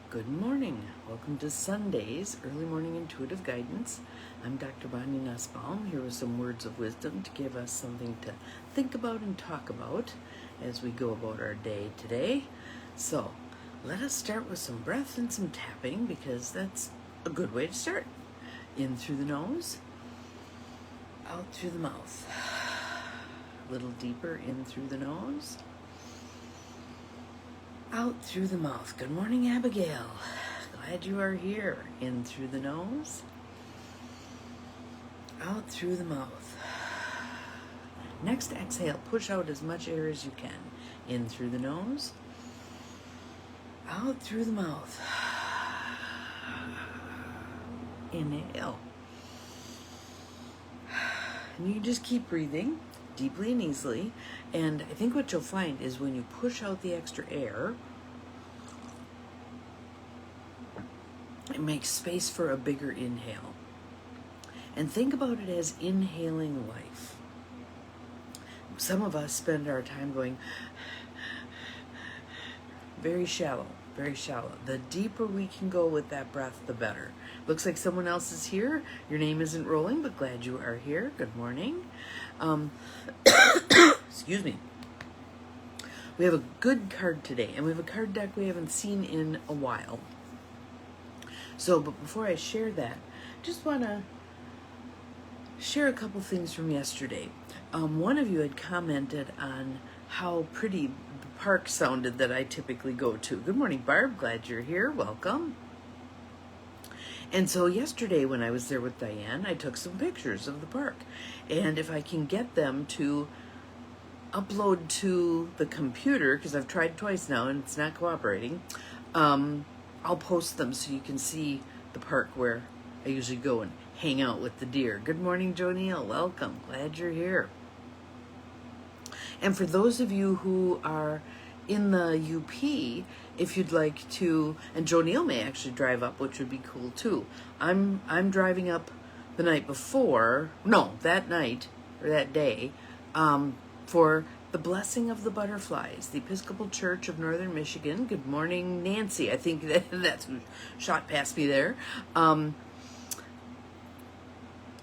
Good morning. Welcome to Sunday's Early Morning Intuitive Guidance. I'm Dr. Bonnie Nussbaum, here with some words of wisdom to give us something to think about and talk about as we go about our day today. So, let us start with some breath and some tapping because that's a good way to start. In through the nose, out through the mouth. A little deeper in through the nose, out through the mouth. Good morning, Abigail. Glad you are here. In through the nose, out through the mouth. Next exhale, push out as much air as you can. In through the nose, out through the mouth. Inhale. And you can just keep breathing deeply and easily. And I think what you'll find is when you push out the extra air, it makes space for a bigger inhale. And think about it as inhaling life. Some of us spend our time going very shallow, very shallow. The deeper we can go with that breath, the better. Looks like someone else is here. Your name isn't rolling, but glad you are here. Good morning. Excuse me. We have a good card today, and we have a card deck we haven't seen in a while. So, but before I share that, just want to share a couple things from yesterday. One of you had commented on how pretty the park sounded that I typically go to. Good morning, Barb. Glad you're here. Welcome. And so yesterday when I was there with Diane, I took some pictures of the park. And if I can get them to upload to the computer, because I've tried twice now and it's not cooperating, I'll post them so you can see the park where I usually go and hang out with the deer. Good morning, Jonelle. Welcome. Glad you're here. And for those of you who are in the UP, if you'd like to, and Jonelle may actually drive up, which would be cool too. I'm driving up the night before, no, that night or that day, for the Blessing of the Butterflies, the Episcopal Church of Northern Michigan. Good morning, Nancy. I think that's who shot past me there.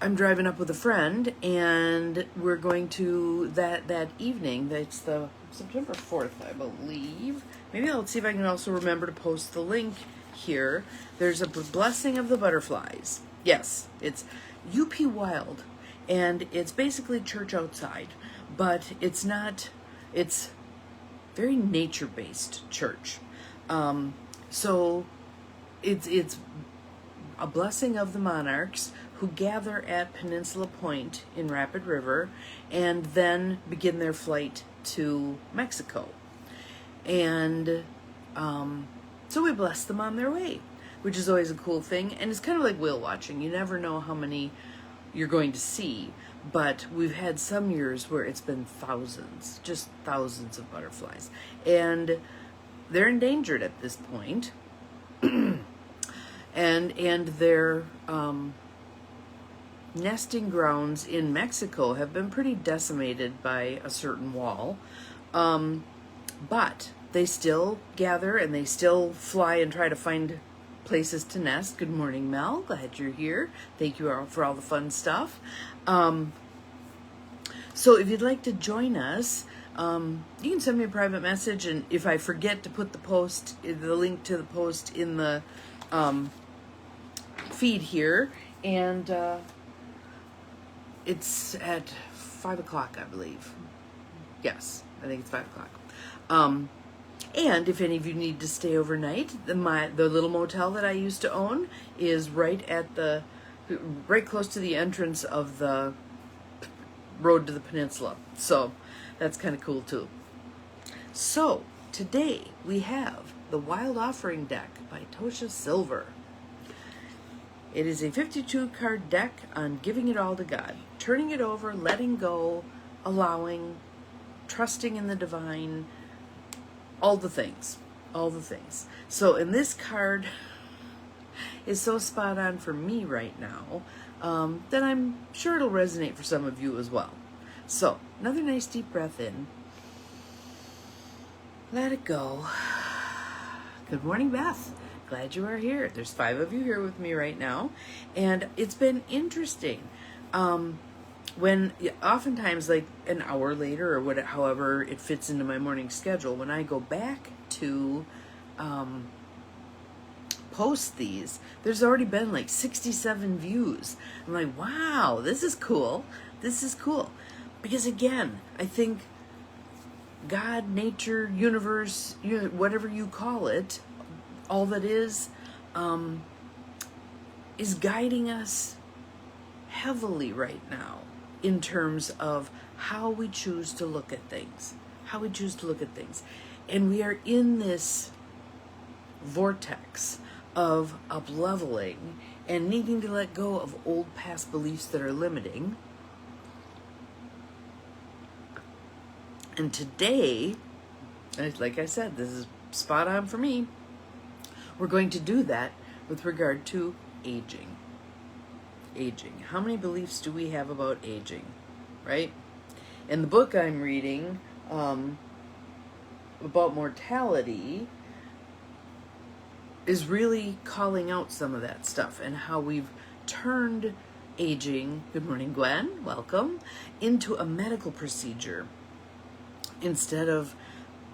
I'm driving up with a friend, and we're going to that evening. That's the September 4th, I believe. Maybe I'll see if I can also remember to post the link here. There's a Blessing of the Butterflies. Yes, it's UP Wild, and it's basically church outside, but it's not. It's very nature-based church. So it's a blessing of the monarchs who gather at Peninsula Point in Rapid River and then begin their flight to Mexico. And so we bless them on their way, which is always a cool thing. And it's kind of like whale watching. You never know how many you're going to see, but we've had some years where it's been thousands, just thousands of butterflies. And they're endangered at this point. and their nesting grounds in Mexico have been pretty decimated by a certain wall. But they still gather and they still fly and try to find places to nest. Good morning, Mel. Glad you're here. Thank you all for all the fun stuff. So if you'd like to join us, you can send me a private message, and if I forget to put the link to the post in the feed here, and it's at 5 o'clock, I believe. Yes, I think it's 5 o'clock. And if any of you need to stay overnight, the little motel that I used to own is right close to the entrance of the road to the peninsula. So that's kind of cool too. So today we have the Wild Offering deck by Tosha Silver. It is a 52 card deck on giving it all to God, turning it over, letting go, allowing, trusting in the divine, all the things. So, and this card is so spot on for me right now that I'm sure it'll resonate for some of you as well. So, another nice deep breath in. Let it go. Good morning, Beth. Glad you are here. There's 5 of you here with me right now, and it's been interesting. When oftentimes, like an hour later or whatever, however it fits into my morning schedule, when I go back to post these, there's already been like 67 views. I'm like, wow, this is cool. This is cool. Because again, I think God, nature, universe, whatever you call it, all that is guiding us heavily right now in terms of how we choose to look at things. How we choose to look at things. And we are in this vortex of up-leveling and needing to let go of old past beliefs that are limiting. And today, like I said, this is spot on for me. We're going to do that with regard to aging. Aging. How many beliefs do we have about aging, right? In the book I'm reading about mortality is really calling out some of that stuff and how we've turned aging, good morning Gwen, welcome, into a medical procedure instead of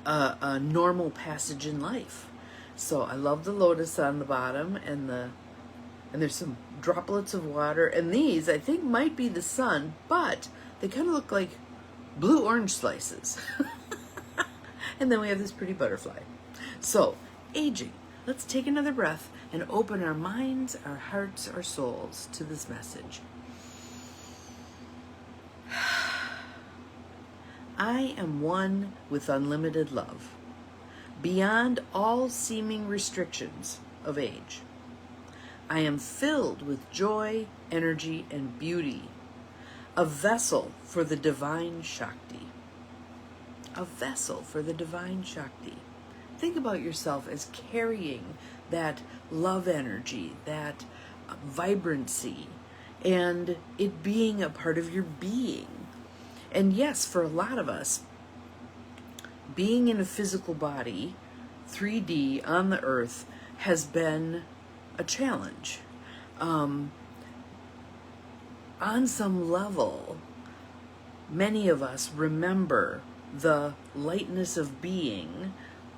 a normal passage in life. So I love the lotus on the bottom and there's some droplets of water, and these I think might be the sun, but they kind of look like blue orange slices. And then we have this pretty butterfly. So aging. Let's take another breath and open our minds, our hearts, our souls to this message. I am one with unlimited love, beyond all seeming restrictions of age. I am filled with joy, energy, and beauty, a vessel for the divine Shakti. A vessel for the divine Shakti. Think about yourself as carrying that love energy, that vibrancy, and it being a part of your being. And yes, for a lot of us, being in a physical body, 3D on the earth, has been a challenge. On some level, many of us remember the lightness of being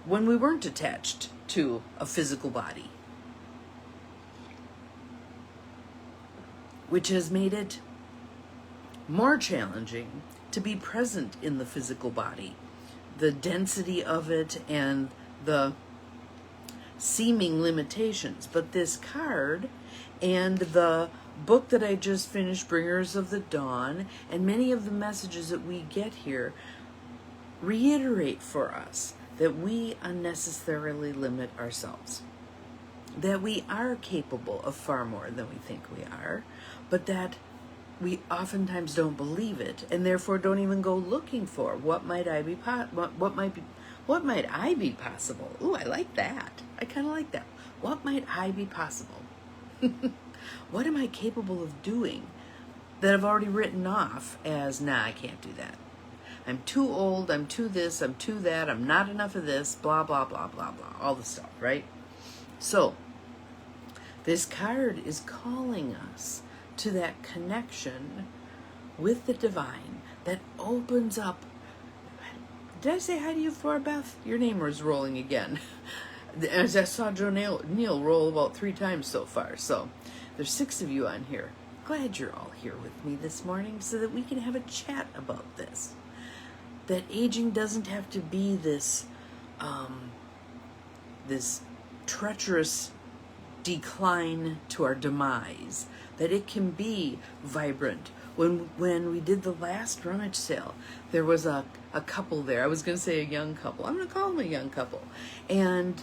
when we weren't attached to a physical body, which has made it more challenging to be present in the physical body. The density of it and the seeming limitations. But this card and the book that I just finished, Bringers of the Dawn, and many of the messages that we get here reiterate for us that we unnecessarily limit ourselves. That we are capable of far more than we think we are, but that we oftentimes don't believe it, and therefore don't even go looking for what might I be what might I be possible. Ooh, I like that. I kind of like that. What might I be possible? What am I capable of doing that I've already written off as, nah, I can't do that. I'm too old, I'm too this, I'm too that, I'm not enough of this, blah, blah, blah, blah, blah, all the stuff, right? So, this card is calling us to that connection with the divine that opens up. Did I say hi to you before, Beth? Your name was rolling again. As I saw Joe Neal roll about 3 times so far. So there's 6 of you on here. Glad you're all here with me this morning so that we can have a chat about this. That aging doesn't have to be this this treacherous decline to our demise. That it can be vibrant. When we did the last rummage sale, there was a couple there. I was going to say a young couple. I'm going to call them a young couple. And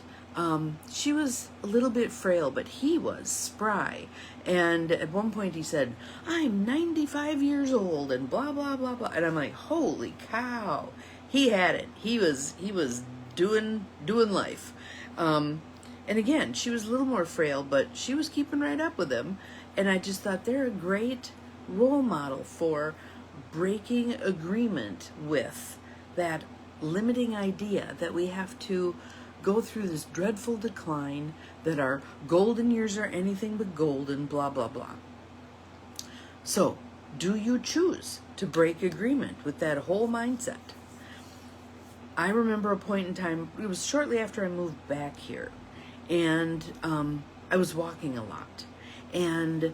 she was a little bit frail, but he was spry. And at one point he said, I'm 95 years old and blah, blah, blah, blah. And I'm like, holy cow. He had it. He was doing life. And again, she was a little more frail, but she was keeping right up with him. And I just thought they're a great role model for breaking agreement with that limiting idea that we have to go through this dreadful decline, that our golden years are anything but golden, blah, blah, blah. So, do you choose to break agreement with that whole mindset? I remember a point in time, it was shortly after I moved back here, and I was walking a lot. And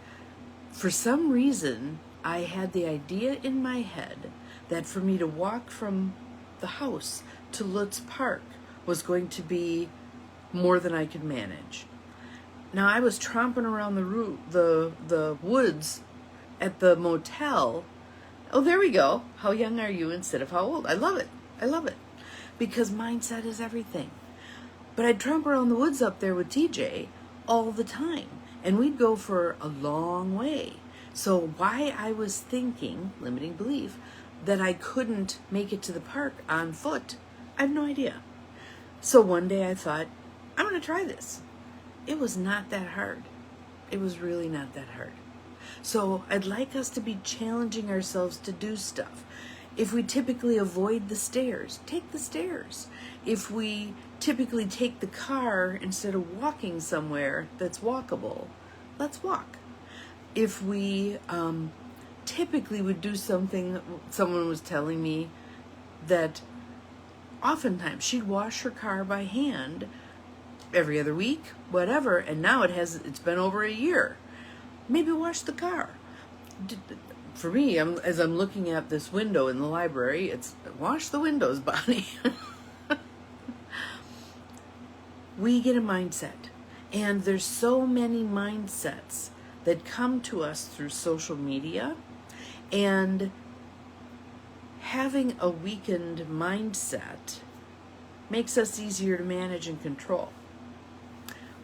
for some reason, I had the idea in my head that for me to walk from the house to Lutz Park was going to be more than I could manage. Now, I was tromping around the woods at the motel. Oh, there we go. How young are you instead of how old? I love it. I love it. Because mindset is everything. But I'd tromp around the woods up there with TJ all the time. And we'd go for a long way. So why I was thinking, limiting belief, that I couldn't make it to the park on foot, I have no idea. So one day I thought, I'm going to try this. It was not that hard. It was really not that hard. So I'd like us to be challenging ourselves to do stuff. If we typically avoid the stairs, take the stairs. If we typically take the car instead of walking somewhere that's walkable, let's walk. If we typically would do something, someone was telling me that oftentimes she'd wash her car by hand every other week, whatever, and now it's been over a year. Maybe wash the car. For me, as I'm looking at this window in the library, it's wash the windows, Bonnie. We get a mindset, and there's so many mindsets that come to us through social media, and having a weakened mindset makes us easier to manage and control.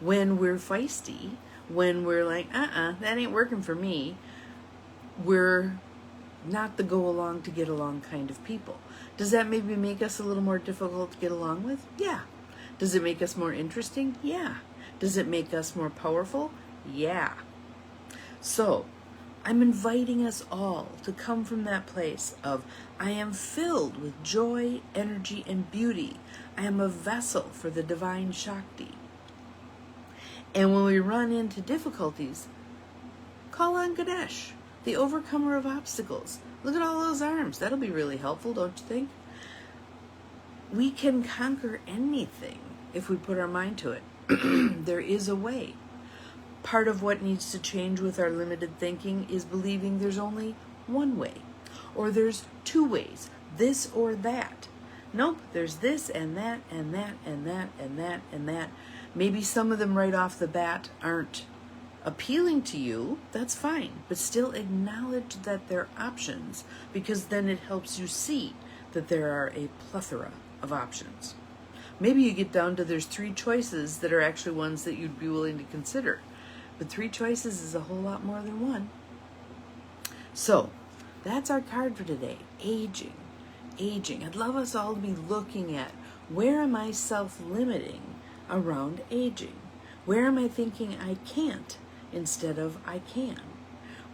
When we're feisty, when we're like, that ain't working for me, we're not the go along to get along kind of people. Does that maybe make us a little more difficult to get along with? Yeah. Does it make us more interesting? Yeah. Does it make us more powerful? Yeah. So, I'm inviting us all to come from that place of, I am filled with joy, energy, and beauty. I am a vessel for the divine Shakti. And when we run into difficulties, call on Ganesh, the overcomer of obstacles. Look at all those arms. That'll be really helpful, don't you think? We can conquer anything if we put our mind to it. There is a way. Part of what needs to change with our limited thinking is believing there's only one way, or there's two ways, this or that. Nope, there's this and that and that and that and that and that. Maybe some of them right off the bat aren't appealing to you, that's fine, but still acknowledge that they're options, because then it helps you see that there are a plethora of options. Maybe you get down to there's 3 choices that are actually ones that you'd be willing to consider. But 3 choices is a whole lot more than one. So, that's our card for today. Aging. Aging. I'd love us all to be looking at, where am I self-limiting around aging? Where am I thinking I can't instead of I can?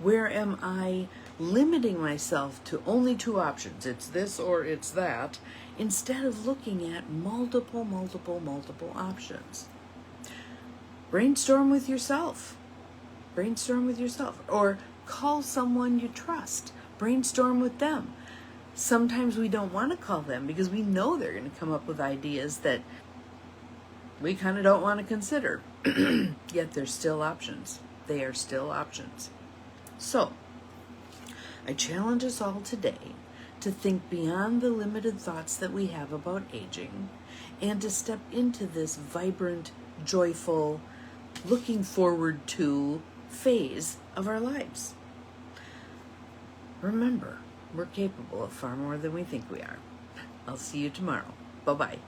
Where am I limiting myself to only 2 options? It's this or it's that, instead of looking at multiple options. Brainstorm with yourself. Brainstorm with yourself. Or call someone you trust. Brainstorm with them. Sometimes we don't want to call them because we know they're going to come up with ideas that we kind of don't want to consider. Yet they're still options. They are still options. So, I challenge us all today to think beyond the limited thoughts that we have about aging, and to step into this vibrant, joyful, looking forward to phase of our lives. Remember, we're capable of far more than we think we are. I'll see you tomorrow. Bye-bye.